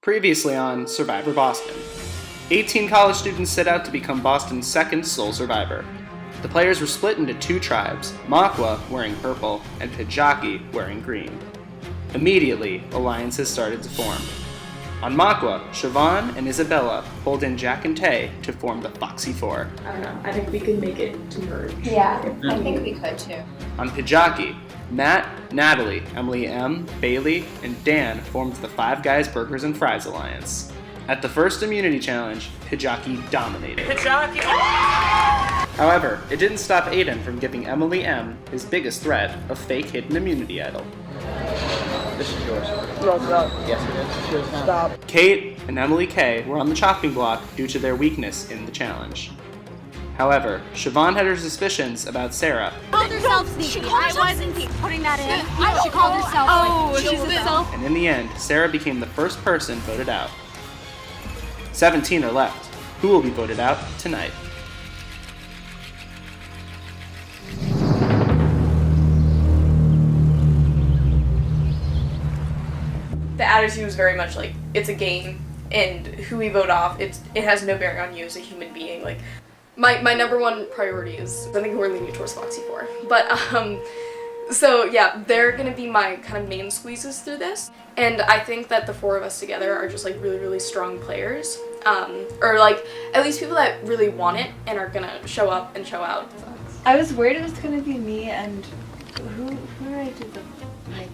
Previously on Survivor Boston. 18 college students set out to become Boston's second sole survivor. The players were split into two tribes, Makwa wearing purple and Pijaki wearing green. Immediately, alliances started to form. On Makwa, Siobhan and Isabella pulled in Jack and Tay to form the Foxy Four. I don't know, I think we could make it to merge. Yeah, I think we could too. On Pijaki, Matt, Natalie, Emily M., Bailey, and Dan formed the Five Guys Burgers and Fries Alliance. At the first immunity challenge, Pijaki dominated. Pijaki! However, it didn't stop Aidan from giving Emily M. his biggest threat, a fake hidden immunity idol. This is yours. Yes, it is. Stop. Kate and Emily K. were on the chopping block due to their weakness in the challenge. However, Siobhan had her suspicions about Sarah. She called herself sneaky. I wasn't putting that in. She called herself. Oh, she's herself. And in the end, Sarah became the first person voted out. 17 are left. Who will be voted out tonight? The attitude was very much like, it's a game, and who we vote off, it has no bearing on you as a human being. Like, my number one priority is, I think we're leaning towards Foxy 4. But, so yeah, they're gonna be my kind of main squeezes through this. And I think that the four of us together are just like really, really strong players. Or like, at least people that really want it and are gonna show up and show out. I was worried it was gonna be me and who did I do the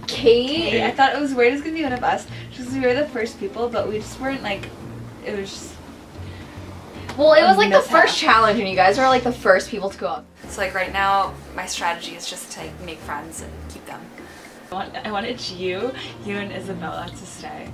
Kate? I thought it was worried it was gonna be one of us because we were the first people, but we just weren't like, it was just. Well, it was like the first challenge and you guys were like the first people to go up. So like right now, my strategy is just to make friends and keep them. I wanted you and Isabella to stay.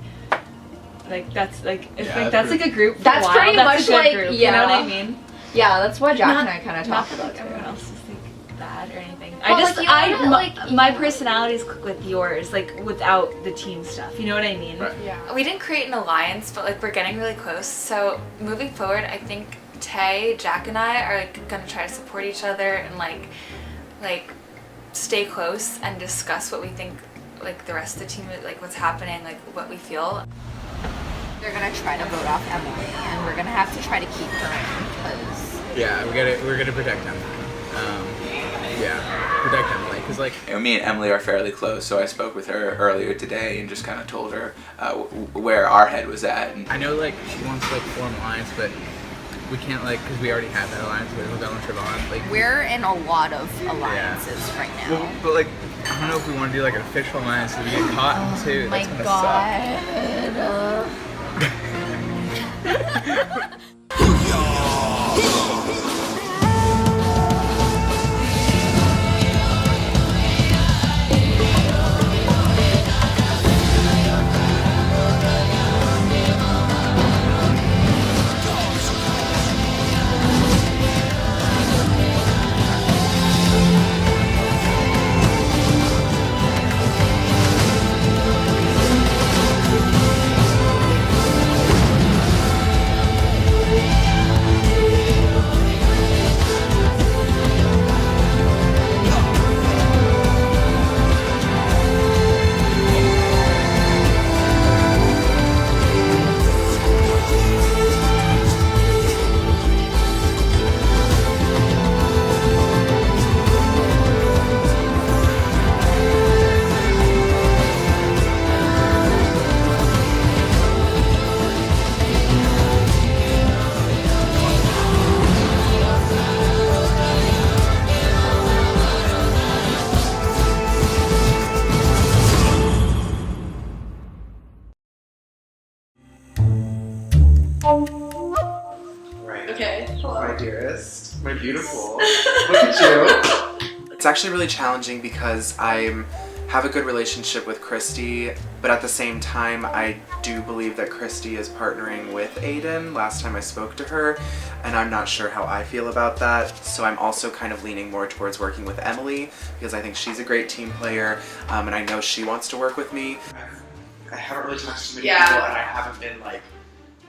Like that's like, I Yeah, think that's like a group for That's a while. pretty That's much a good like, group, yeah. You know what I mean? Yeah, that's what Jack Not- and I kind of Not talked that about like everyone too. else is like bad or anything. Well, I just, like, you wanna, like, my yeah. personality's with yours, like without the team stuff. You know what I mean? Right. Yeah. We didn't create an alliance, but like we're getting really close. So moving forward, I think Tay, Jack, and I are like gonna try to support each other and like stay close and discuss what we think, like the rest of the team, like what's happening, like what we feel. They're gonna try to vote off Emily, and we're gonna have to try to keep her in because. Yeah, we're gonna protect Emily. Protect Emily, because like Me and Emily are fairly close, so I spoke with her earlier today and just kind of told her where our head was at. And I know like she wants to like form alliance, but we can't like because we already have that alliance with Isabella and Siobhan. Like We're in a lot of alliances right now. well, but like I don't know if we want to do like an official alliance so we get caught too. My That's gonna suck. Right. Okay. My dearest, my beautiful. Look at you. It's actually really challenging because I have a good relationship with Christy, but at the same time, I do believe that Christy is partnering with Aidan. Last time I spoke to her, and I'm not sure how I feel about that. So I'm also kind of leaning more towards working with Emily because I think she's a great team player, and I know she wants to work with me. I haven't really talked to many people, and I haven't been like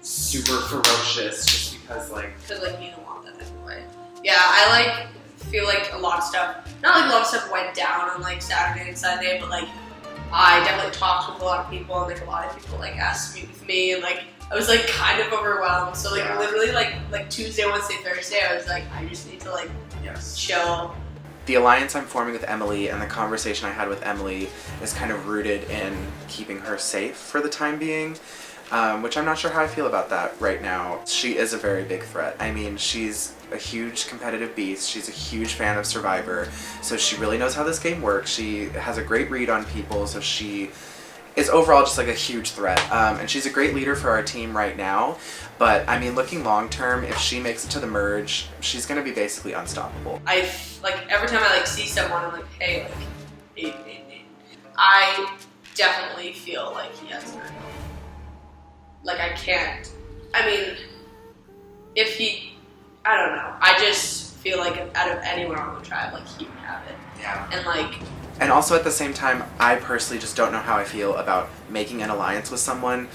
super ferocious just because like. Because like you don't want that anyway. Yeah, I like feel like a lot of stuff. Not like a lot of stuff went down on like Saturday and Sunday, but like I definitely talked with a lot of people, and like a lot of people like asked to meet with me, and like I was like kind of overwhelmed. So like literally like Tuesday, Wednesday, Thursday, I was like, I just need to like chill. The alliance I'm forming with Emily and the conversation I had with Emily is kind of rooted in keeping her safe for the time being, which I'm not sure how I feel about that right now. She is a very big threat. I mean, she's a huge competitive beast. She's a huge fan of Survivor, so she really knows how this game works. She has a great read on people, so she is overall just like a huge threat. And she's a great leader for our team right now, but I mean, looking long term, if she makes it to the merge, she's gonna be basically unstoppable. Like every time I like see someone, I'm like, hey, like, Aidan. I definitely feel like he has her. Like I can't. I mean, if he, I don't know. I just feel like out of anyone on the tribe, like he would have it. Yeah. And like. And also at the same time, I personally just don't know how I feel about making an alliance with someone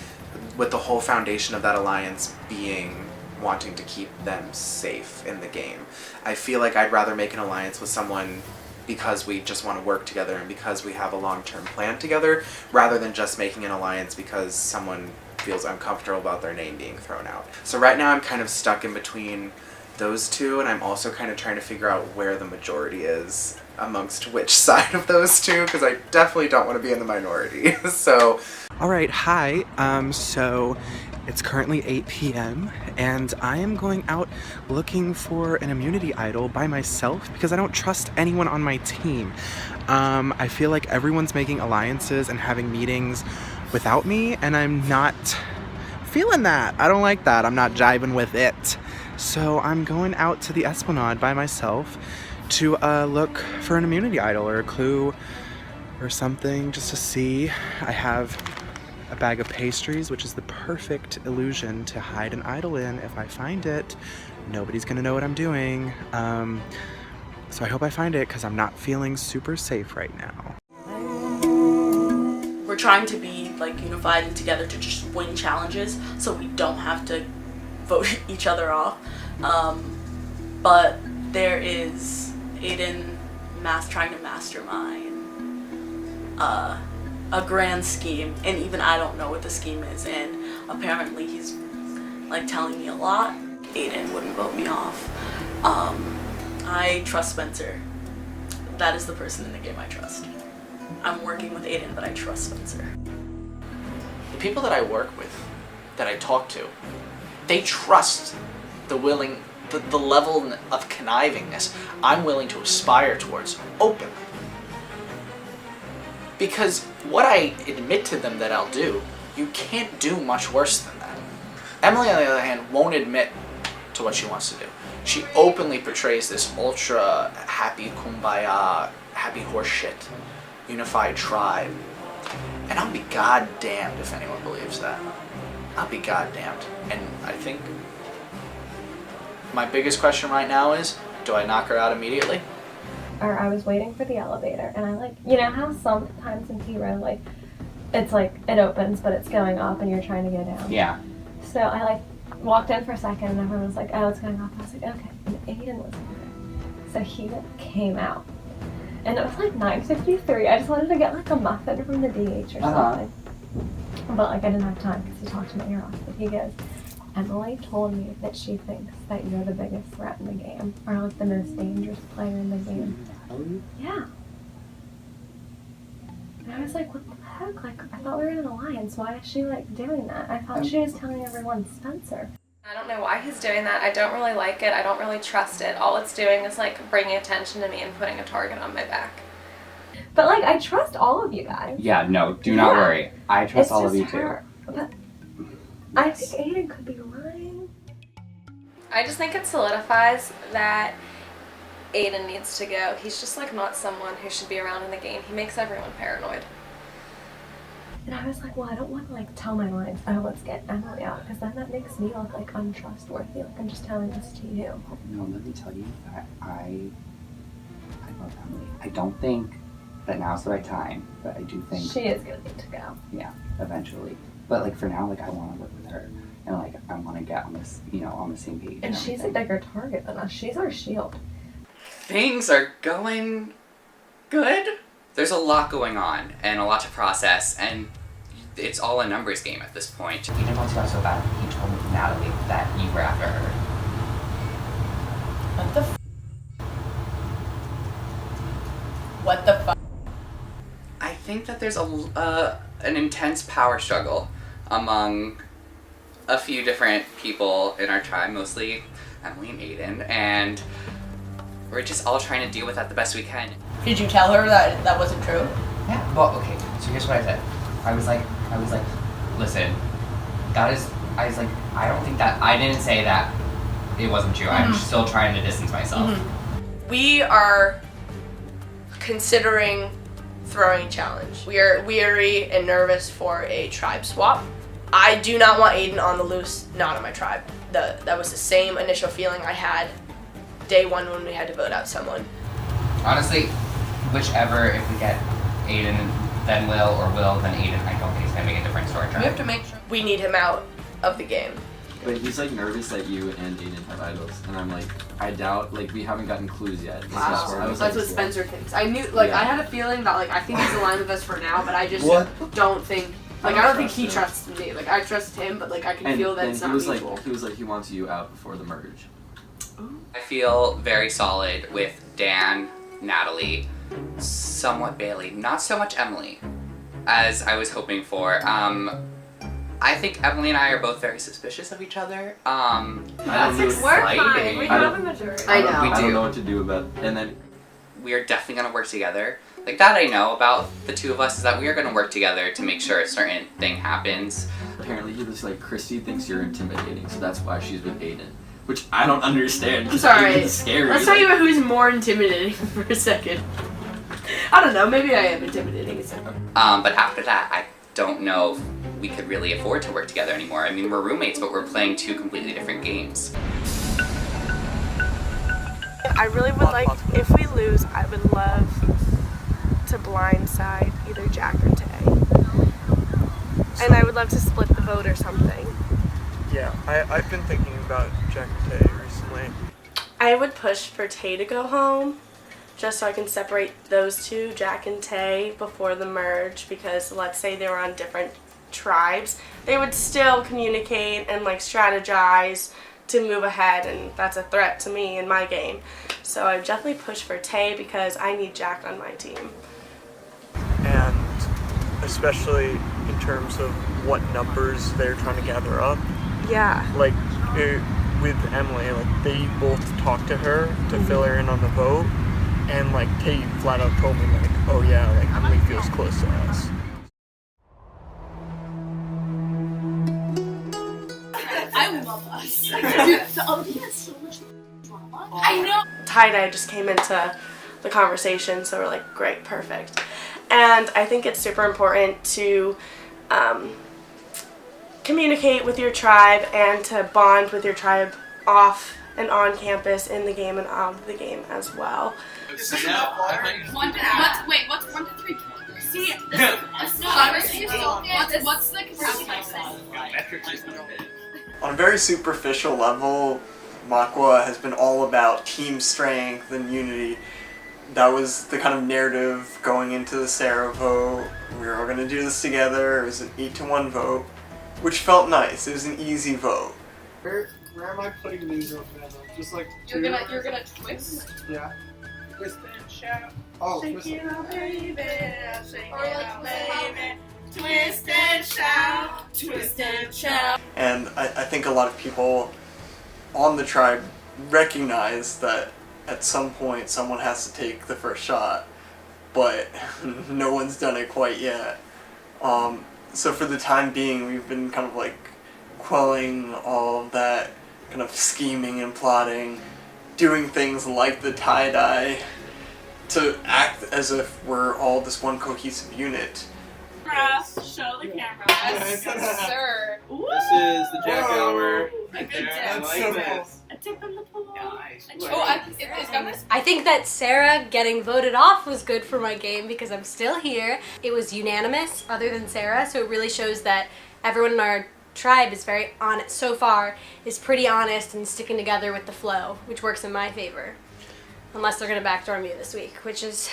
with the whole foundation of that alliance being wanting to keep them safe in the game. I feel like I'd rather make an alliance with someone because we just want to work together and because we have a long-term plan together, rather than just making an alliance because someone feels uncomfortable about their name being thrown out. So right now I'm kind of stuck in between those two, and I'm also kind of trying to figure out where the majority is amongst which side of those two, because I definitely don't want to be in the minority. So, alright, hi. So it's currently 8 p.m. and I am going out looking for an immunity idol by myself because I don't trust anyone on my team. I feel like everyone's making alliances and having meetings without me, and I'm not feeling that. I don't like that. I'm not jiving with it. So I'm going out to the Esplanade by myself to look for an immunity idol or a clue or something just to see. I have a bag of pastries, which is the perfect illusion to hide an idol in. If I find it, nobody's gonna know what I'm doing. So I hope I find it because I'm not feeling super safe right now. We're trying to be like unified and together to just win challenges so we don't have to vote each other off. But there is Aidan trying to mastermind a grand scheme, and even I don't know what the scheme is, and apparently he's like telling me a lot. Aidan wouldn't vote me off. I trust Spencer. That is the person in the game I trust. I'm working with Aidan, but I trust Spencer. The people that I work with, that I talk to, they trust the level of connivingness I'm willing to aspire towards openly. Because what I admit to them that I'll do, you can't do much worse than that. Emily, on the other hand, won't admit to what she wants to do. She openly portrays this ultra happy kumbaya, happy horseshit, unified tribe. And I'll be goddamned if anyone believes that. I'll be goddamned. And I think my biggest question right now is, do I knock her out immediately? Or I was waiting for the elevator, and I like, you know how sometimes in T-Row, like, it's like, it opens, but it's going up and you're trying to go down? Yeah. So I like walked in for a second and everyone was like, oh, it's going up. I was like, okay. And Aidan was there. So he like came out. And it was like 9:53. I just wanted to get like a muffin from the DH or something. But like I didn't have time because he talked my ear off. But he goes, Emily told me that she thinks that you're the biggest threat in the game, or like the most dangerous player in the game. Yeah. And I was like, what the heck? Like, I thought we were in an alliance. Why is she like doing that? I thought she was telling everyone Spencer. I don't know why he's doing that. I don't really like it. I don't really trust it. All it's doing is like bringing attention to me and putting a target on my back. But like, I trust all of you guys. Yeah, no, do not worry. I trust all of you too. But I think Aidan could be lying. I just think it solidifies that Aidan needs to go. He's just like not someone who should be around in the game. He makes everyone paranoid. And I was like, well, I don't want to like tell my lines, oh, let's get Emily out, because then that makes me look like untrustworthy, like I'm just telling this to you. No, let me tell you that I love Emily. I don't think that now's the right time, but I do think she is gonna need to go. Yeah, eventually. But like for now, like I want to work with her, and like I want to get on this, on the same page. And she's a bigger target than us. She's our shield. Things are going good. there's a lot going on and a lot to process, and it's all a numbers game at this point. Aidan once got so bad, he told Natalie that you were after her. What the f? What the f? I think that there's an intense power struggle among a few different people in our tribe, mostly Emily and Aidan, and we're just all trying to deal with that the best we can. Did you tell her that that wasn't true? Yeah. Well, okay. So here's what I said. I was like, listen, I don't think that, I didn't say that it wasn't true. I'm still trying to distance myself. We are considering throwing a challenge. We are weary and nervous for a tribe swap. I do not want Aidan on the loose, not on my tribe. That was the same initial feeling I had day one when we had to vote out someone. Honestly, whichever, if we get Aidan, then Will, or Will, then Aidan, I don't think it's gonna make a difference to our tribe. We have to make sure we need him out of the game. But he's like nervous that you and Aidan have idols, and I'm like, I doubt, like we haven't gotten clues yet. Wow. That's what Spencer thinks. I knew, Yeah. I had a feeling that, I think he's aligned with us for now, but I just don't think, I don't think he trusts me. I trust him, but, I can feel that it's not mutual. He was like, he wants you out before the merge. I feel very solid with Dan, Natalie, somewhat Bailey, not so much Emily, as I was hoping for. I think Emily and I are both very suspicious of each other. That's fine. We have a majority. I know. We do. I don't know what to do about, and then we are definitely gonna work together. That I know about the two of us is that we are gonna work together to make sure a certain thing happens. Apparently he was like, Christy thinks you're intimidating, so that's why she's with Aidan. Which I don't understand. I'm sorry. Aidan's scary. Let's talk about who's more intimidating for a second. I don't know, maybe I am intimidating a second. But after that, I don't know if we could really afford to work together anymore. I mean, we're roommates, but we're playing two completely different games. I really would like, if we lose, I would love to blindside either Jack or Tay. And I would love to split the vote or something. Yeah, I've been thinking about Jack and Tay recently. I would push for Tay to go home, just so I can separate those two, Jack and Tay, before the merge, because let's say they were on different tribes, they would still communicate and strategize to move ahead, and that's a threat to me in my game. So I would definitely push for Tay because I need Jack on my team. And especially in terms of what numbers they're trying to gather up. Yeah. With Emily, they both talked to her to fill her in on the vote, and Tay flat out told me oh yeah, Emily feels close to us. I love us. The OP has so much drama. I know. Tie-dye just came into the conversation, so we're great, perfect. And I think it's super important to communicate with your tribe and to bond with your tribe off and on campus, in the game and out of the game as well. What's 1 to 3? See, what's the On a very superficial level, Makwa has been all about team strength and unity. That was the kind of narrative going into the Sarah vote. We were all going to do this together. It was an 8-1 vote, which felt nice. It was an easy vote. Where am I putting these over there? Just you're gonna twist. Yeah. Twist and shout. Oh, shake twist it out, baby. Shake it out, baby. Twist and shout. Twist and shout. And I think a lot of people on the tribe recognize that at some point someone has to take the first shot, but no one's done it quite yet. So for the time being, we've been kind of quelling all of that kind of scheming and plotting, doing things like the tie-dye to act as if we're all this one cohesive unit. Show the camera. Yes, sir. This is the Jack Hour. A good I tip. like this. A tip in the pool. Nice. I think that Sarah getting voted off was good for my game because I'm still here. It was unanimous other than Sarah, so it really shows that everyone in our tribe is very honest so far, is pretty honest and sticking together with the flow, which works in my favor. Unless they're gonna backdoor me this week, which is,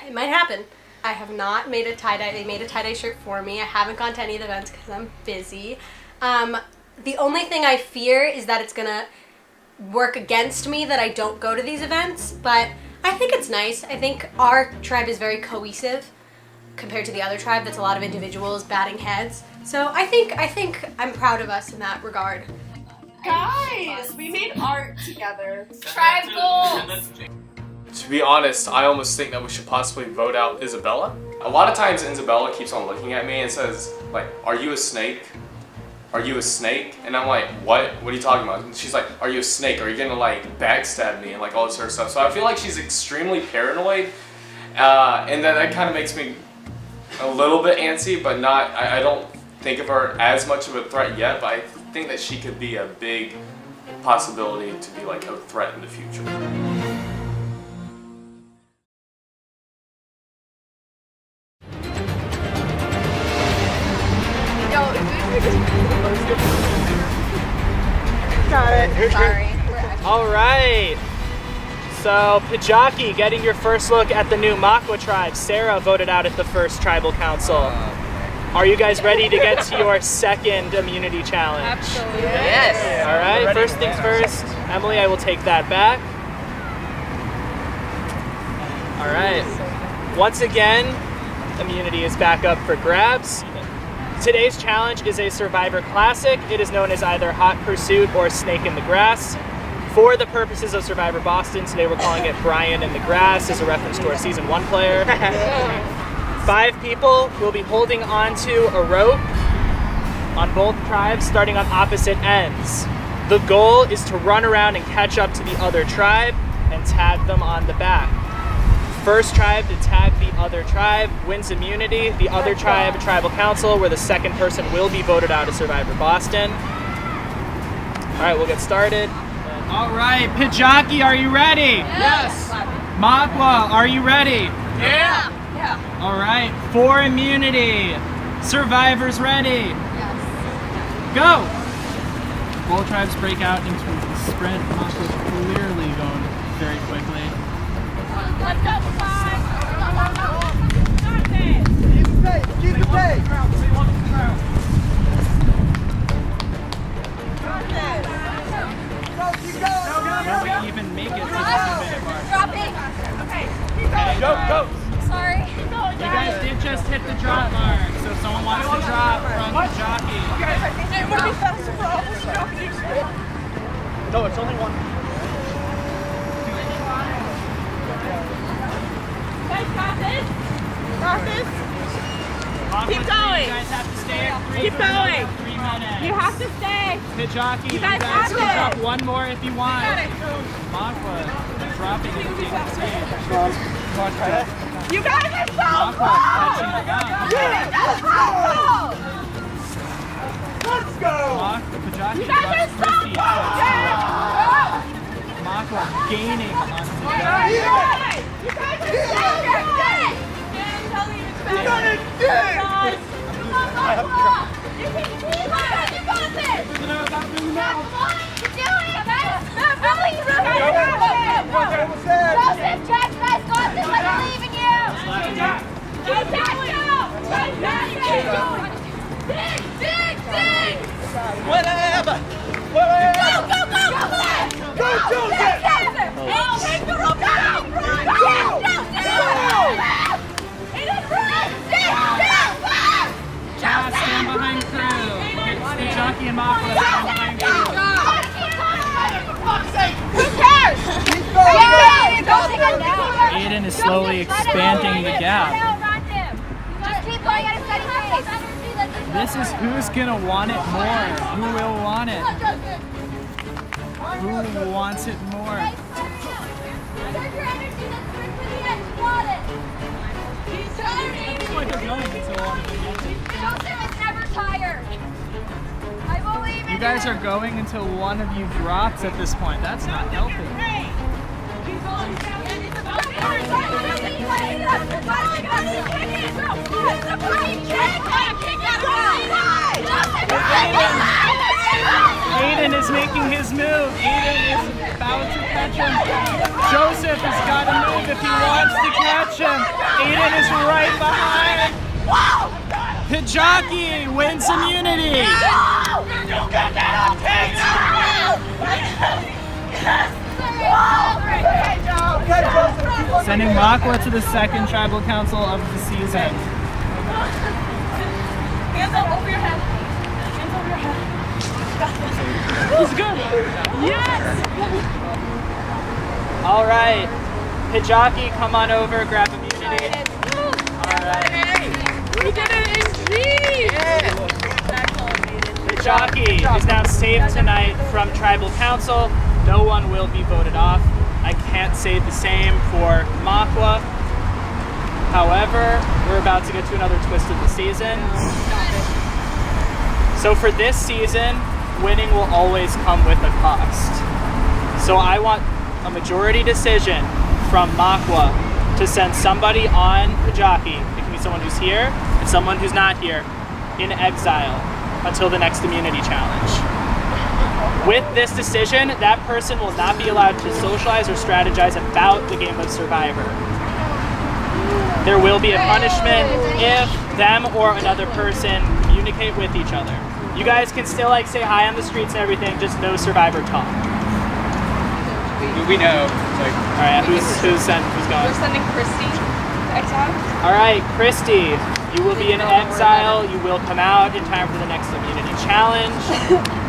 it might happen. I have not made a tie-dye. They made a tie-dye shirt for me. I haven't gone to any of the events because I'm busy. The only thing I fear is that it's gonna work against me that I don't go to these events, but I think it's nice. I think our tribe is very cohesive compared to the other tribe that's a lot of individuals batting heads. So I think I'm proud of us in that regard. Guys, we made art together. Tribe goals! To be honest, I almost think that we should possibly vote out Isabella. A lot of times Isabella keeps on looking at me and says, like, are you a snake? Are you a snake? And I'm like, what? What are you talking about? And she's like, are you a snake? Are you gonna like backstab me and like all this sort of stuff? So I feel like she's extremely paranoid, and that kind of makes me a little bit antsy, but not, I don't think of her as much of a threat yet, but I think that she could be a big possibility to be like a threat in the future. Got it. Sorry. All right. So, Pajaki getting your first look at the new Makwa tribe. Sarah voted out at the first tribal council. Are you guys ready to get to your second immunity challenge? Absolutely. Yes. All right. First things first. Emily, I will take that back. All right. Once again, immunity is back up for grabs. Today's challenge is a Survivor Classic. It is known as either Hot Pursuit or Snake in the Grass. For the purposes of Survivor Boston, today we're calling it Brian in the Grass as a reference to our Season 1 player. 5 people will be holding onto a rope on both tribes, starting on opposite ends. The goal is to run around and catch up to the other tribe and tag them on the back. First tribe to tag the other tribe wins immunity. The other tribe, tribal council, where the second person will be voted out of Survivor Boston. All right, we'll get started. All right, Pajaki, are you ready? Yes. Makwa, are you ready? Yeah. All right, for immunity. Survivors ready? Yes. Go! Both tribes break out into the spread. Makwa's clearly going very quickly. Let's go, Keep the pace! Will we even make it to the 2-minute mark? Drop it. Okay, keep going. Go. Sorry. Keep going, You guys did just hit the drop mark, so if someone wants to drop from the jockey. It would be faster for all the jockeys. No, it's only one. Guys, got this? Got this? Keep going. You guys have to stay at 3 Keep for another going. 3 minutes. You have to stay. Pit jockey, You guys can have it. drop one more if you want. got it. Makwa, dropping and taking the stage. You guys are so Makwa catching the gun. Let's go! Let's go! Pajaki You guys are drops so Christy. Makwa gaining on Pajaki. You guys are so good! You got it! Guys! I have to drop. You can keep it! You got this! Come on! You're doing it! Really, you got it! Joseph, Jack, you guys got this! I believe in you! Keep that down! Dig! Whatever! Go! Come on! Go, Joseph! Take the rope down! Stand behind crew. Pajaki and Makwa stand behind crew. Who cares? Aidan is slowly expanding the gap. Just keep going at a steady pace. This is who's gonna want it more. Who will want it? Who wants it more? Exert your energy, let's bring to the end. You got it. He's turning. It's like they're going until one of them gets it. Joseph is never tired. I believe in You guys are going until one of you drops at this point. That's not healthy. Aidan is making his move. Aidan is about to catch him. Joseph has got to move if he wants to catch position. Aidan is right behind. Pijaki wins immunity. Sending Makwa to the second tribal council of the season. Hands up over your head. Hands over your head. He's good. Yes! All right. Pijaki, come on over, grab immunity. All right. We did it in G! Pijaki is now safe tonight from tribal council. No one will be voted off. I can't say the same for Makwa. However, we're about to get to another twist of the season. So for this season, winning will always come with a cost. So I want a majority decision from Makwa to send somebody on Pijaki. It can be someone who's here and someone who's not here in exile until the next immunity challenge. With this decision, that person will not be allowed to socialize or strategize about the game of Survivor. There will be a punishment if them or another person communicate with each other. You guys can still like say hi on the streets and everything, just no Survivor talk. We know. All right, who's going? We're sending Christy to exile. All right, Christy, you will be in exile. You will come out in time for the next immunity challenge.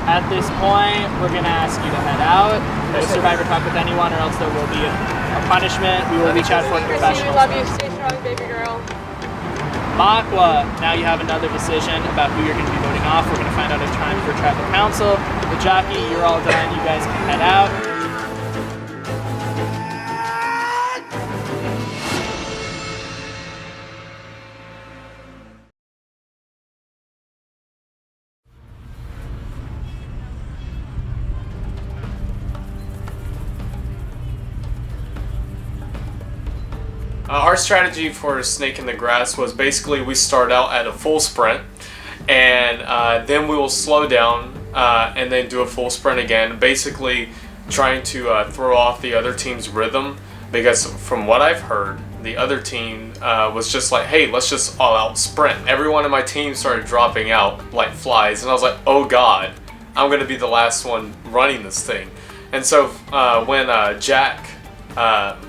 At this point, we're gonna ask you to head out. No Survivor talk with anyone, or else there will be a punishment. We will reach out for professionals. We love you. Stay strong, baby girl. Makwa, now you have another decision about who you're going to be voting off. We're going to find out in time for tribal council. Pijaki, you're all done. You guys can head out. Our strategy for Snake in the Grass was basically we start out at a full sprint, and then we will slow down and then do a full sprint again, basically trying to throw off the other team's rhythm, because from what I've heard, the other team was just like, hey, let's just all out sprint. Everyone in my team started dropping out like flies, and I was like, oh god, I'm going to be the last one running this thing. And so when Jack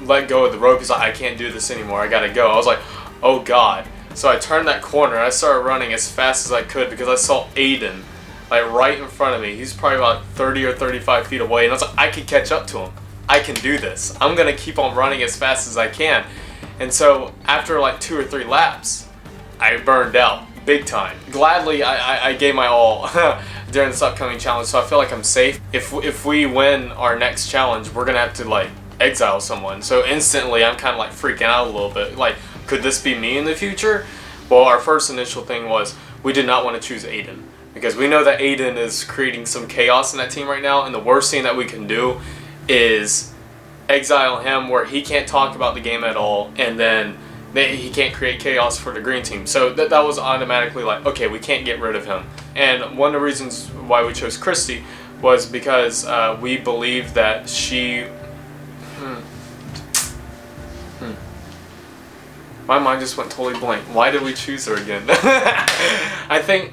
let go of the rope, he's like, I can't do this anymore, I gotta go. I was like, oh god. So I turned that corner, I started running as fast as I could because I saw Aidan like right in front of me. He's probably about 30 or 35 feet away, and I was like, I can catch up to him. I can do this. I'm gonna keep on running as fast as I can. And so after like 2 or 3 laps, I burned out big time. Gladly, I gave my all during this upcoming challenge, so I feel like I'm safe. If we win our next challenge, we're gonna have to like exile someone. So instantly I'm kind of like freaking out a little bit. Like, could this be me in the future? Well, our first initial thing was we did not want to choose Aidan, because we know that Aidan is creating some chaos in that team right now, and the worst thing that we can do is exile him where he can't talk about the game at all, and then he can't create chaos for the green team. So that was automatically like, okay, we can't get rid of him. And one of the reasons why we chose Christy was because we believe that she My mind just went totally blank. Why did we choose her again? I think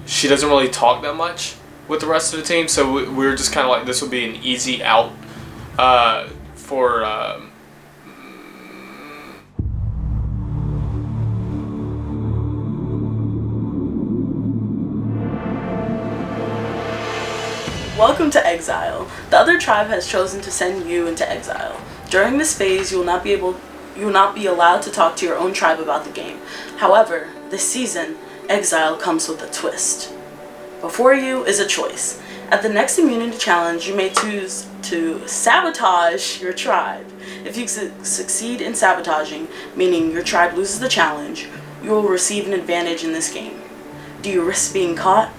she doesn't really talk that much with the rest of the team, so we were just kind of like, this would be an easy out for... Welcome to exile. The other tribe has chosen to send you into exile. During this phase, you will not be allowed to talk to your own tribe about the game. However, this season, exile comes with a twist. Before you is a choice. At the next immunity challenge, you may choose to sabotage your tribe. If you succeed in sabotaging, meaning your tribe loses the challenge, you will receive an advantage in this game. Do you risk being caught?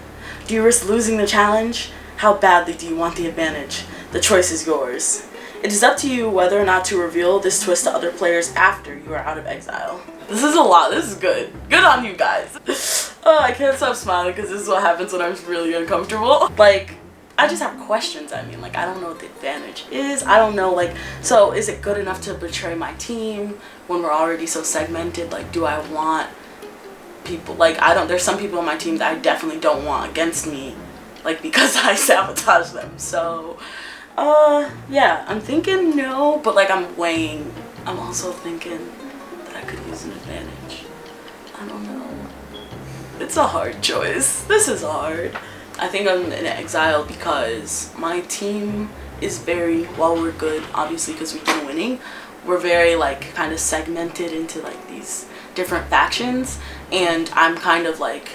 Do you risk losing the challenge? How badly do you want the advantage? The choice is yours. It is up to you whether or not to reveal this twist to other players after you are out of exile. This is a lot. This is good. Good on you guys. Oh, I can't stop smiling because this is what happens when I'm really uncomfortable. Like, I just have questions. I mean, like, I don't know what the advantage is. I don't know, like, so is it good enough to betray my team when we're already so segmented? Like, do I want people, like, there's some people on my team that I definitely don't want against me, like, because I sabotage them. So, yeah, I'm thinking no, but, like, I'm also thinking that I could use an advantage. I don't know. It's a hard choice. This is hard. I think I'm in exile because my team is very, while we're good, obviously because we've been winning, we're very like kind of segmented into like these different factions, and I'm kind of like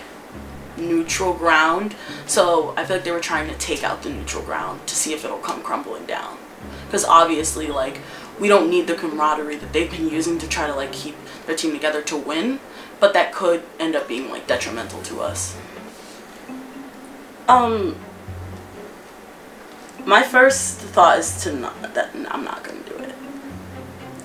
neutral ground. So I feel like they were trying to take out the neutral ground to see if it'll come crumbling down. Because obviously like we don't need the camaraderie that they've been using to try to like keep their team together to win, but that could end up being like detrimental to us. My first thought is I'm not gonna do it.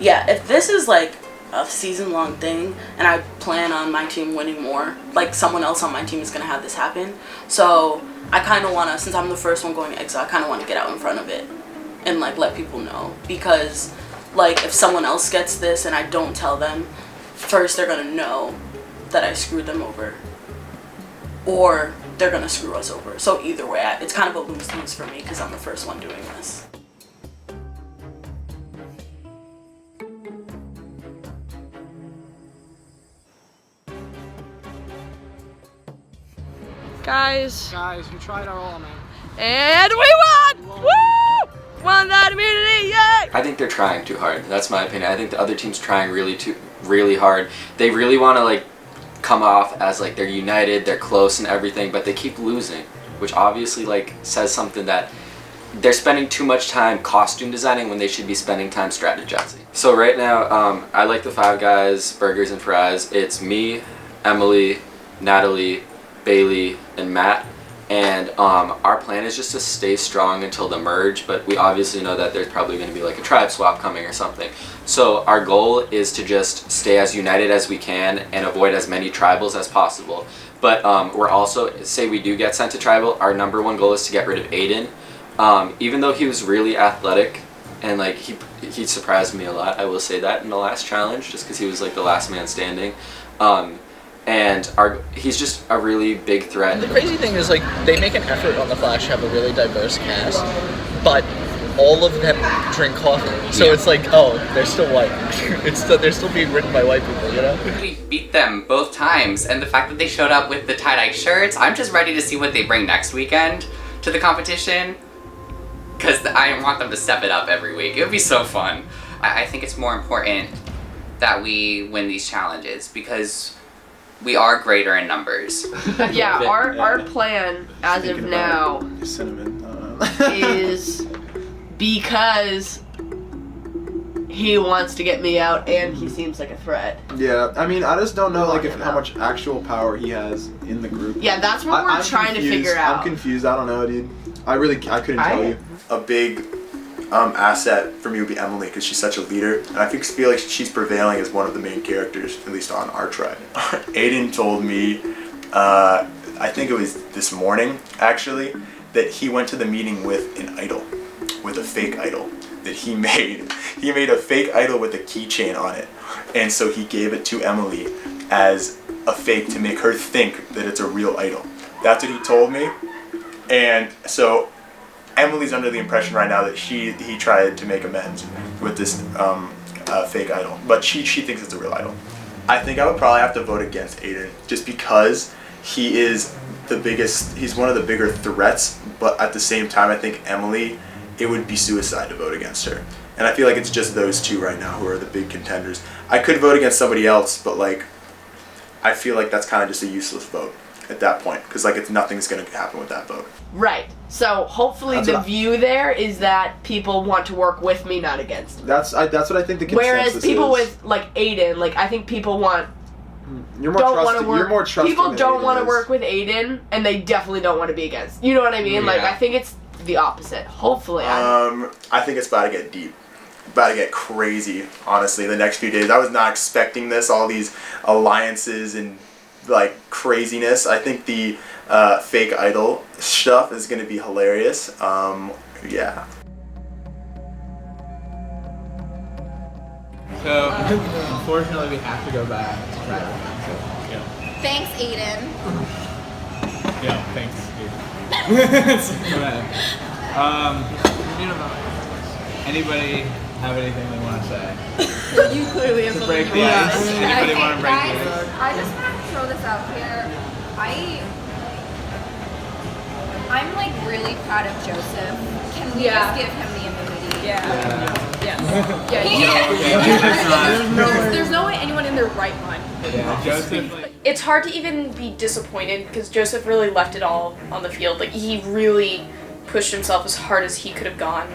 Yeah, if this is like a season-long thing and I plan on my team winning more, like someone else on my team is gonna have this happen. So I kind of wanna, since I'm the first one going to exile, I kind of want to get out in front of it and like let people know, because like if someone else gets this and I don't tell them, first they're gonna know that I screwed them over, or they're gonna screw us over. So either way, it's kind of a lose-lose for me because I'm the first one doing this. Guys, we tried our all, man. And we won! Woo! Won that immunity, yay! I think they're trying too hard. That's my opinion. I think the other team's trying really hard. They really want to like come off as like they're united, they're close and everything, but they keep losing, which obviously like says something that they're spending too much time costume designing when they should be spending time strategizing. So right now, I like the Five Guys burgers and fries. It's me, Emily, Natalie, Bailey, and Matt. And our plan is just to stay strong until the merge, but we obviously know that there's probably going to be like a tribe swap coming or something. So our goal is to just stay as united as we can and avoid as many tribals as possible. But we're also, say we do get sent to tribal, our number one goal is to get rid of Aidan. Even though he was really athletic and like he surprised me a lot, I will say that, in the last challenge, just because he was like the last man standing. And he's just a really big threat. And the crazy thing is, like, they make an effort on the Flash to have a really diverse cast, but all of them drink coffee. So it's like, oh, they're still white. They're still being written by white people, you know? We beat them both times, and the fact that they showed up with the tie-dye shirts, I'm just ready to see what they bring next weekend to the competition, because I want them to step it up every week. It would be so fun. I think it's more important that we win these challenges, because we are greater in numbers. Yeah, our plan as of now is because he wants to get me out and he seems like a threat. Yeah, I mean, I just don't know like how much actual power he has in the group. Yeah, that's what we're trying to figure out. I'm confused. I don't know, dude. I couldn't tell you. A big asset for me would be Emily, because she's such a leader, and I feel like she's prevailing as one of the main characters, at least on our tribe. Aidan told me, I think it was this morning actually, that he went to the meeting with an idol, with a fake idol that he made. He made a fake idol with a keychain on it, and so he gave it to Emily as a fake to make her think that it's a real idol. That's what he told me, and so Emily's under the impression right now that he tried to make amends with this fake idol, but she thinks it's a real idol. I think I would probably have to vote against Aidan, just because he is he's one of the bigger threats, but at the same time I think Emily, it would be suicide to vote against her. And I feel like it's just those two right now who are the big contenders. I could vote against somebody else, but like, I feel like that's kind of just a useless vote at that point, because like nothing's going to happen with that vote. Right. So hopefully the view there is that people want to work with me, not against me. That's what I think the consensus Whereas people is. with like Aidan, like I think people want You're more trusting people than don't Aidan want to is. work with Aidan, and they definitely don't want to be against. You know what I mean? Like I think it's the opposite. Hopefully. I think it's about to get deep. About to get crazy, honestly, the next few days. I was not expecting this, all these alliances and like craziness. I think the fake idol stuff is going to be hilarious. Yeah. So, unfortunately, we have to go back to try to yeah. Thanks, Aidan. Yeah, thanks, anybody have anything they want to say? You clearly have To something break to the ice? say. Anybody want to break Guys, the ice? I just want to throw this out here. I'm like really proud of Joseph. Can we just give him the immunity? There's no way anyone in their right mind. Yeah, Joseph, like, It's hard to even be disappointed because Joseph really left it all on the field. Like he really pushed himself as hard as he could have gone.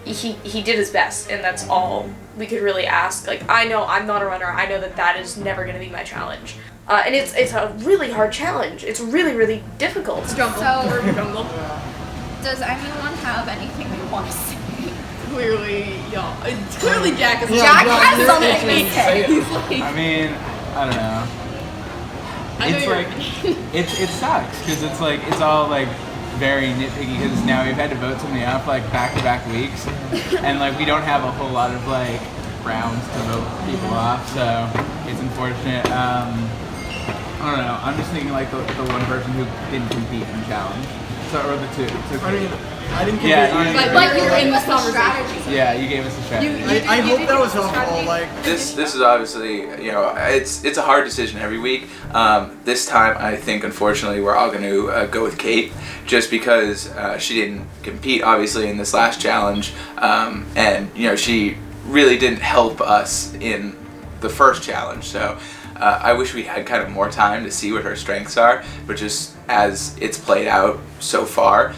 He did his best, and that's all we could really ask. Like I know I'm not a runner. I know that is never going to be my challenge. And it's a really hard challenge. It's really difficult. Does anyone have anything they want to say? Clearly, y'all. Clearly, Jack is. Jack has something to say. He's like, I mean, I don't know. It's like, it sucks, because it's like, it's all like very nitpicky, because now we've had to vote somebody up like back-to-back weeks, and like we don't have a whole lot of like rounds to vote people off, so it's unfortunate. I don't know, I'm just thinking like the one person who didn't compete in challenge. So, or the two. I mean, I didn't compete. Yeah, but you're in this conversation. Yeah, you gave us a strategy. I hope that was helpful. Like this is obviously, you know, it's a hard decision every week. This time, I think unfortunately we're all going to go with Kate, just because she didn't compete obviously in this last challenge, and you know she really didn't help us in the first challenge. So I wish we had kind of more time to see what her strengths are, but just as it's played out so far,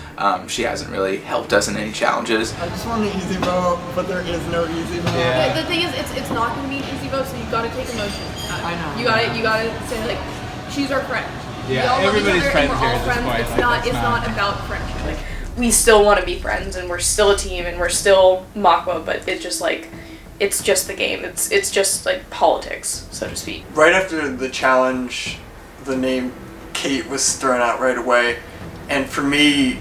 she hasn't really helped us in any challenges. I just want an easy vote, but there is no easy vote. Yeah. The thing is, it's not going to be an easy vote, so you got to take emotion. I know. You gotta say like, she's our friend. Yeah, we all love each everybody's other, friends and we're here all at this friends. point, It's like, not. that's It's not- not about friendship. Like we still want to be friends, and we're still a team, and we're still Makwa, but it's just like. It's just the game. It's just like politics, so to speak. Right after the challenge, the name Kate was thrown out right away, and for me,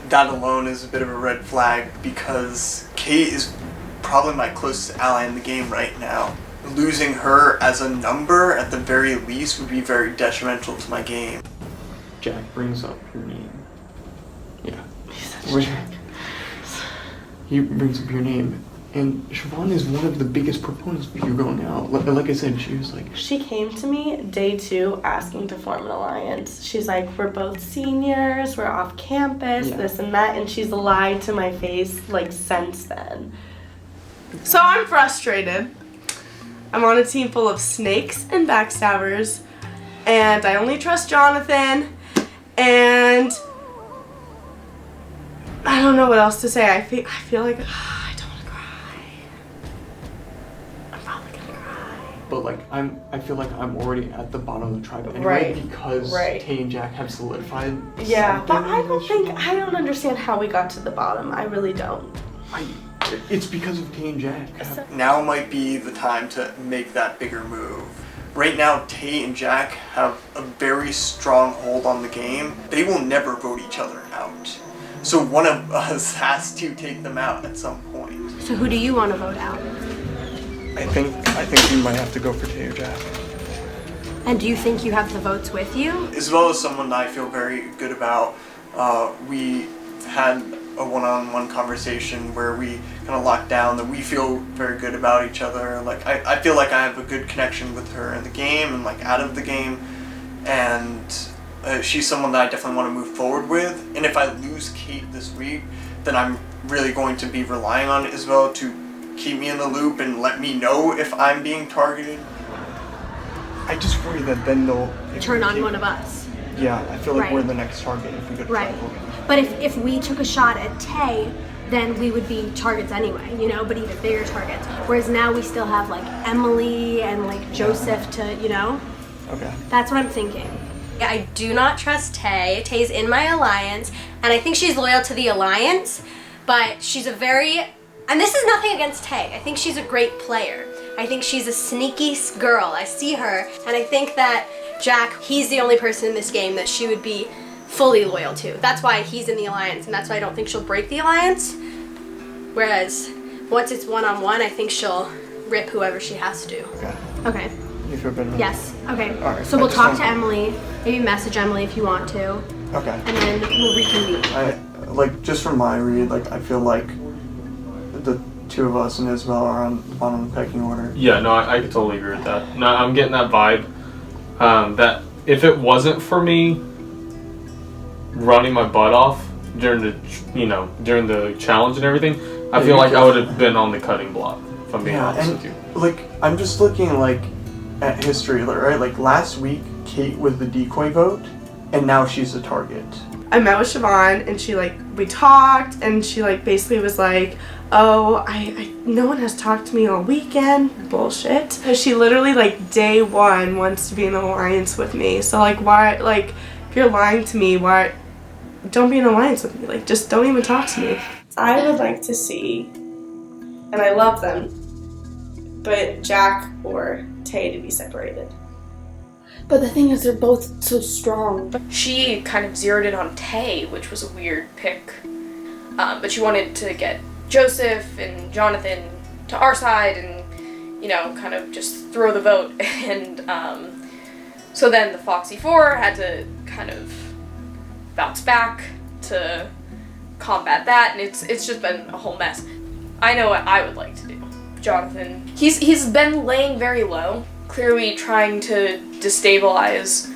that alone is a bit of a red flag because Kate is probably my closest ally in the game right now. Losing her as a number at the very least would be very detrimental to my game. Jack brings up your name. Yeah. He brings up your name. And Siobhan is one of the biggest proponents of you going out. Like I said, she was like... She came to me day 2 asking to form an alliance. She's like, we're both seniors, we're off campus, this and that, and she's lied to my face like since then. So I'm frustrated. I'm on a team full of snakes and backstabbers, and I only trust Jonathan, and I don't know what else to say. I feel like But like I feel like I'm already at the bottom of the tribe anyway, Right, because right. Tay and Jack have solidified. Yeah, but something. I don't understand how we got to the bottom. I really don't. It's because of Tay and Jack. Now might be the time to make that bigger move. Right now, Tay and Jack have a very strong hold on the game. They will never vote each other out. So one of us has to take them out at some point. So who do you want to vote out? I think we might have to go for Tay or Jack. And do you think you have the votes with you? Isabella is someone that I feel very good about. We had a one-on-one conversation where we kind of locked down that we feel very good about each other. Like I feel like I have a good connection with her in the game and like out of the game, and she's someone that I definitely want to move forward with. And if I lose Kate this week, then I'm really going to be relying on Isabella to keep me in the loop and let me know if I'm being targeted. I just worry that then they'll Turn on one of us. Yeah, I feel like Right. we're the next target if we go to Right. tribal. But if we took a shot at Tay, then we would be targets anyway, you know, but even bigger targets. Whereas now we still have like Emily and like Joseph to, you know? Okay. That's what I'm thinking. I do not trust Tay. Tay's in my alliance, and I think she's loyal to the alliance, but she's a very, and this is nothing against Tay. I think she's a great player. I think she's a sneaky girl. I see her, and I think that Jack, he's the only person in this game that she would be fully loyal to. That's why he's in the alliance, and that's why I don't think she'll break the alliance. Whereas, once it's one-on-one, I think she'll rip whoever she has to. Okay. Okay. You feel better? Yes. Okay. All right. So we'll talk to Emily. Maybe message Emily if you want to. Okay. And then we'll reconvene. Like, just from my read, like, I feel like the two of us and Isabella are on the bottom of the pecking order. Yeah, no, I could totally agree with that. No, I'm getting that vibe. That if it wasn't for me running my butt off during the challenge and everything, I feel like I would have been on the cutting block, if I'm being honest with you. Like, I'm just looking, like, at history, right? Like, last week, Kate was the decoy vote, and now she's the target. I met with Siobhan and she we talked and she basically was like, oh, I no one has talked to me all weekend. Bullshit. She literally day one wants to be in an alliance with me. So why, if you're lying to me, why don't be in an alliance with me? Just don't even talk to me. I would like to see, and I love them, but Jack or Tay to be separated. But the thing is, they're both so strong. She kind of zeroed in on Tay, which was a weird pick. But she wanted to get Joseph and Jonathan to our side and, kind of just throw the vote. And so then the Foxy Four had to kind of bounce back to combat that, and it's just been a whole mess. I know what I would like to do. Jonathan, he's been laying very low, clearly trying to destabilize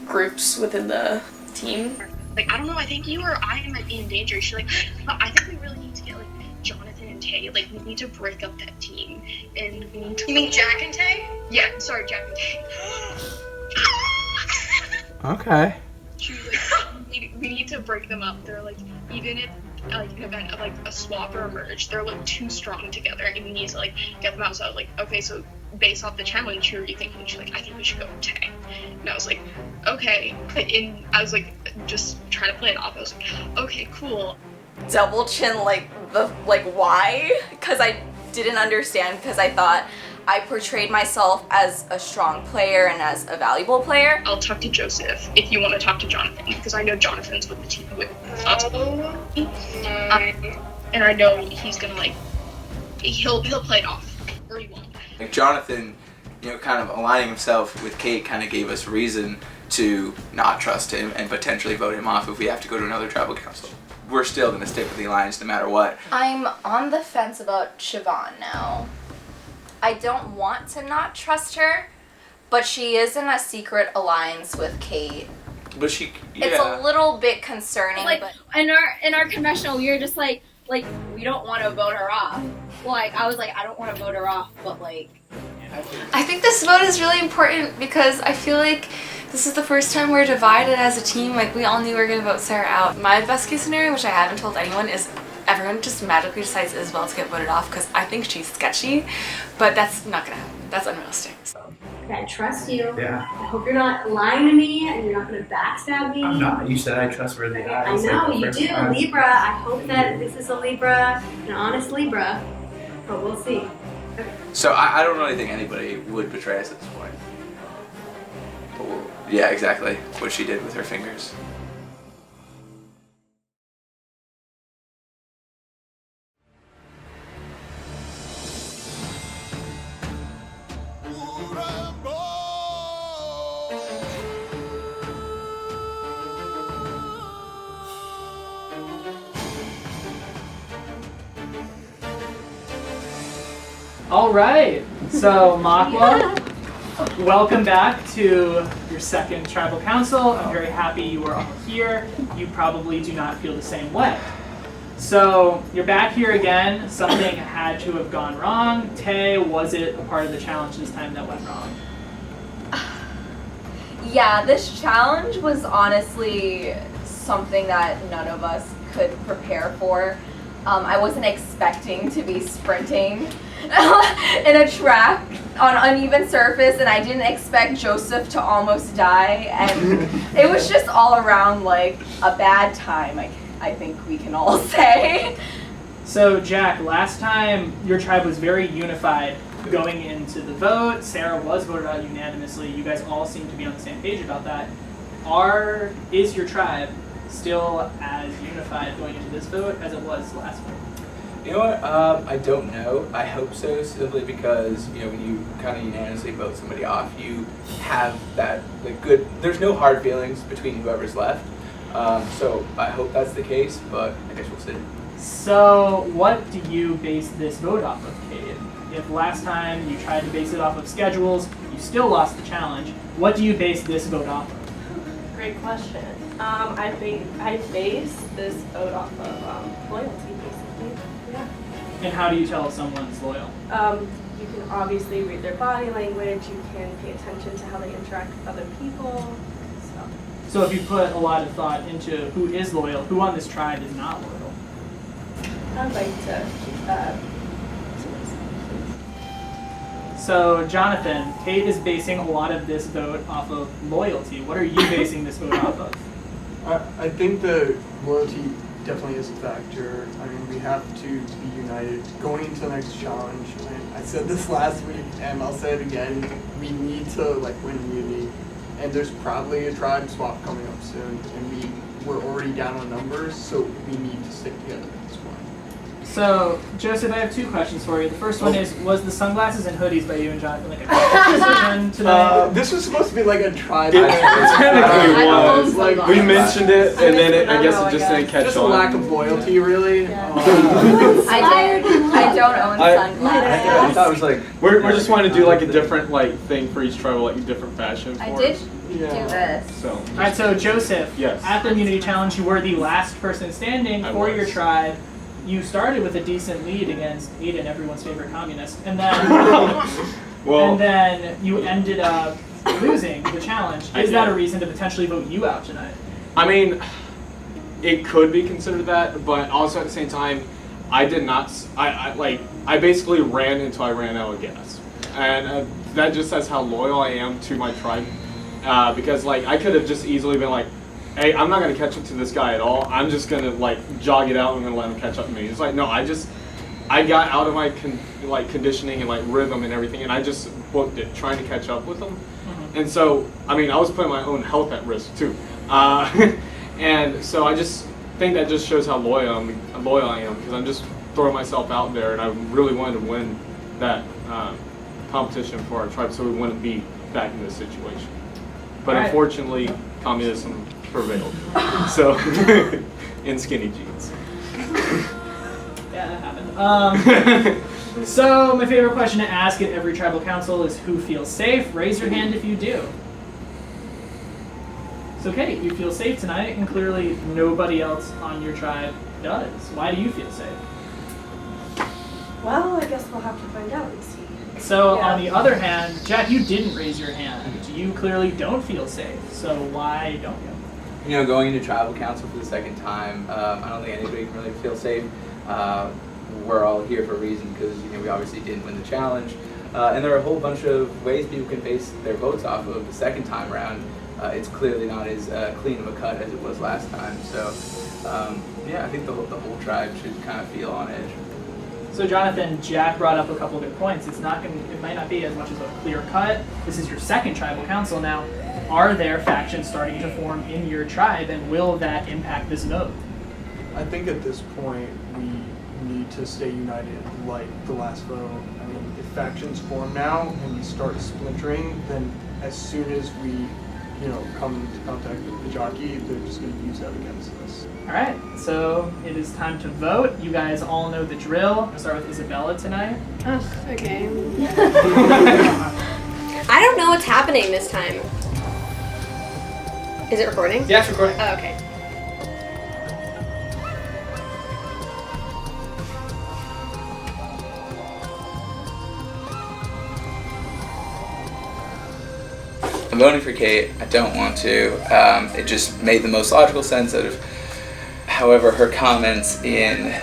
groups within the team. I don't know, I think you or I might be in danger. She's I think we really need to get Jonathan and Tay. We need to break up that team, and we need to. You mean Jack and Tay? Yeah, sorry, Jack and Tay. Okay. We need to break them up. They're even if an event of a swap or a merge, they're too strong together, and we need to get them out. So I was okay, so based off the challenge, who are you thinking? She's I think we should go with Tay. And I was okay. And I was just trying to play it off. I was okay, cool. Double chin why? Because I didn't understand, because I thought I portrayed myself as a strong player and as a valuable player. I'll talk to Joseph if you want to talk to Jonathan, because I know Jonathan's with the team with us. And I know he's gonna he'll play it off, or he won't. Jonathan, kind of aligning himself with Kate kind of gave us reason to not trust him and potentially vote him off if we have to go to another tribal council. We're still going to stick with the alliance no matter what. I'm on the fence about Siobhan now. I don't want to not trust her, but she is in a secret alliance with Kate. But she, yeah. It's a little bit concerning. But in our confessional, we were just we don't want to vote her off. I was I don't want to vote her off, but I think this vote is really important because I feel this is the first time we're divided as a team. We all knew we were going to vote Sarah out. My best case scenario, which I haven't told anyone, is everyone just magically decides Isabel to get voted off because I think she's sketchy, but that's not going to happen. That's unrealistic. So. Okay, I trust you. Yeah. I hope you're not lying to me and you're not going to backstab me. I'm not. You said I trustworthy. Okay, I know you do. Libra. I hope that this is a Libra, an honest Libra, but we'll see. Okay. So I don't really think anybody would betray us at this point. But yeah, exactly what she did with her fingers. All right, so Makwa, welcome back to your second tribal council. I'm very happy you are all here. You probably do not feel the same way. So you're back here again. Something had to have gone wrong. Tay, was it a part of the challenge this time that went wrong? Yeah, this challenge was honestly something that none of us could prepare for. I wasn't expecting to be sprinting in a track on uneven surface, and I didn't expect Joseph to almost die, and it was just all around a bad time, I think we can all say. So Jack, last time your tribe was very unified. Going into the vote, Sarah was voted out unanimously. You guys all seem to be on the same page about that. Is your tribe still as unified going into this vote as it was last vote? You know what? I don't know. I hope so, simply because when you kind of unanimously vote somebody off, you have that good. There's no hard feelings between whoever's left. So I hope that's the case, but I guess we'll see. So what do you base this vote off of, Kate? If last time you tried to base it off of schedules, you still lost the challenge. What do you base this vote off of? Great question. I base this vote off of loyalty, basically. Yeah. And how do you tell if someone's loyal? You can obviously read their body language. You can pay attention to how they interact with other people. So if you put a lot of thought into who is loyal, who on this tribe is not loyal? I'd like to keep that. So Jonathan, Kate is basing a lot of this vote off of loyalty. What are you basing this vote off of? I think the loyalty definitely is a factor. I mean, we have to be united going into the next challenge. And I said this last week, and I'll say it again. We need to win immunity, and there's probably a tribe swap coming up soon, and we're already down on numbers, so we need to stick together at this point. So, Joseph, I have two questions for you. The first one is, was the sunglasses and hoodies by you and Jonathan like a conscious decision today? This was supposed to be like a tribe. It technically was. We mentioned it, and then I guess it just didn't catch on. Just a lack of loyalty, really. I don't own sunglasses. I thought it was like we're just wanting to do a different thing for each tribe, a different fashion for I did us. do this. So. All right, so Joseph, yes. At the immunity challenge, you were the last person standing for your tribe. You started with a decent lead against Aidan, everyone's favorite communist, and then you ended up losing the challenge. Is that a reason to potentially vote you out tonight? I mean, it could be considered that, but also at the same time, I did not. I basically ran until I ran out of gas, and that just says how loyal I am to my tribe. Because I could have just easily been like, hey, I'm not gonna catch up to this guy at all. I'm just gonna jog it out and I'm gonna let him catch up to me. It's no, I got out of my conditioning and rhythm and everything, and I just booked it trying to catch up with him. Mm-hmm. And so, I mean, I was putting my own health at risk too. And so I just think that just shows how loyal I am because I'm just throwing myself out there, and I really wanted to win that competition for our tribe so we wouldn't be back in this situation. But unfortunately, communism prevailed. So, in skinny jeans. Yeah, that happened. So, my favorite question to ask at every tribal council is who feels safe? Raise your hand if you do. So, Kate, you feel safe tonight, and clearly nobody else on your tribe does. Why do you feel safe? Well, I guess we'll have to find out and see. So, on the other hand, Jack, you didn't raise your hand. You clearly don't feel safe. So, why don't you? Going into tribal council for the second time, I don't think anybody can really feel safe. We're all here for a reason because we obviously didn't win the challenge, and there are a whole bunch of ways people can base their votes off of the second time around. It's clearly not as clean of a cut as it was last time. So, I think the whole tribe should kind of feel on edge. So Jonathan, Jack brought up a couple good points. It might not be as much as a clear cut. This is your second tribal council now. Are there factions starting to form in your tribe, and will that impact this vote? I think at this point we need to stay united like the last vote. I mean, if factions form now and we start splintering, then as soon as we, come into contact with the jockey, they're just going to use that against us. All right, so it is time to vote. You guys all know the drill. I'll start with Isabella tonight. Ugh, okay. I don't know what's happening this time. Is it recording? Yeah, it's recording. Oh, okay. I'm voting for Kate. I don't want to. It just made the most logical sense out of. However, her comments in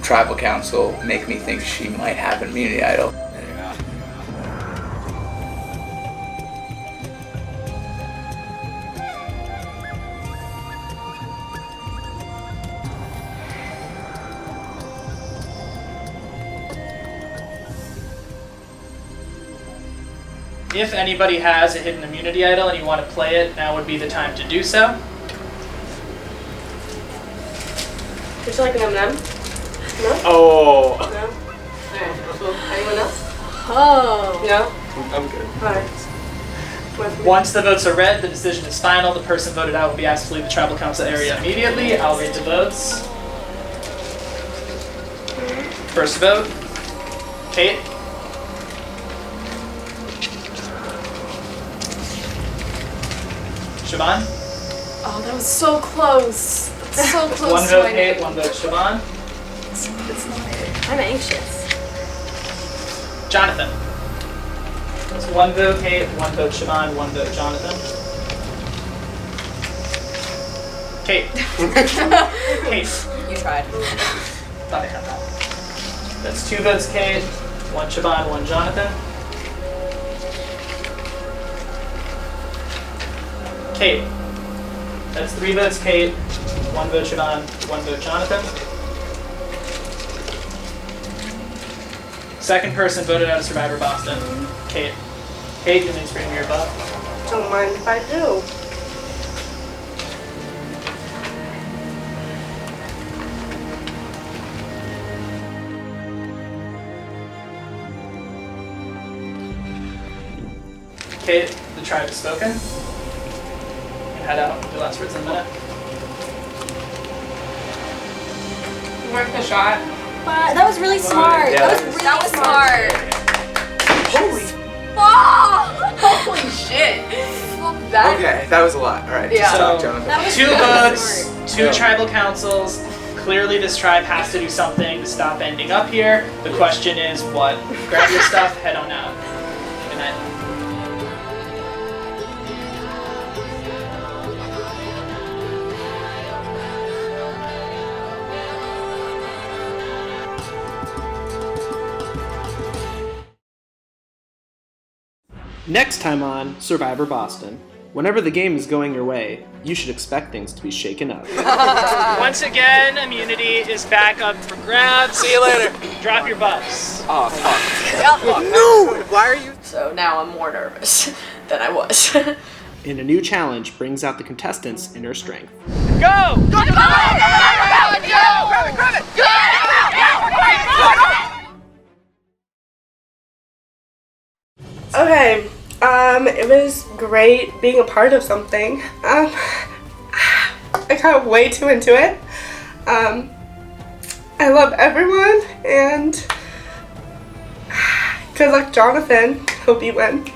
tribal council make me think she might have an immunity idol. If anybody has a hidden immunity idol and you want to play it, now would be the time to do so. Would you like an M&M? No? Oh. No? Alright, well, anyone else? Oh. No? I'm good. Alright. Once the votes are read, the decision is final. The person voted out will be asked to leave the tribal council area immediately. I'll read the votes. First vote, Kate. Siobhan. Oh, that was so close. That's so close. One vote Kate, one vote Siobhan. It's not it. I'm anxious. Jonathan. That's one vote Kate, one vote Siobhan, one vote Jonathan. Kate. Kate. You tried. Thought I had that. That's 2 votes Kate, 1 Siobhan, 1 Jonathan. Kate. That's 3 votes Kate, 1 vote Siobhan, 1 vote Jonathan. Second person voted out of Survivor Boston. Kate. Kate, you need to bring me your butt. Don't mind if I do. Kate, the tribe has spoken. You can head out. Your last words in a minute. Worth the shot. That was really smart. Yeah, that was smart. Holy. Oh! Holy shit. That. Okay, that was a lot. All right. Yeah. So, That was 2 really votes, smart. 2 tribal councils. Clearly this tribe has to do something to stop ending up here. The question is what? Grab your stuff, head on out. Good night. Next time on Survivor Boston. Whenever the game is going your way, you should expect things to be shaken up. Once again, immunity is back up for grabs. See you later. Drop your buffs. Oh, fuck. No! Why are you? So now I'm more nervous than I was. And a new challenge brings out the contestants' inner strength. Go! Grab it! Okay, it was great being a part of something. I got way too into it. I love everyone, and good luck, Jonathan. Hope you win.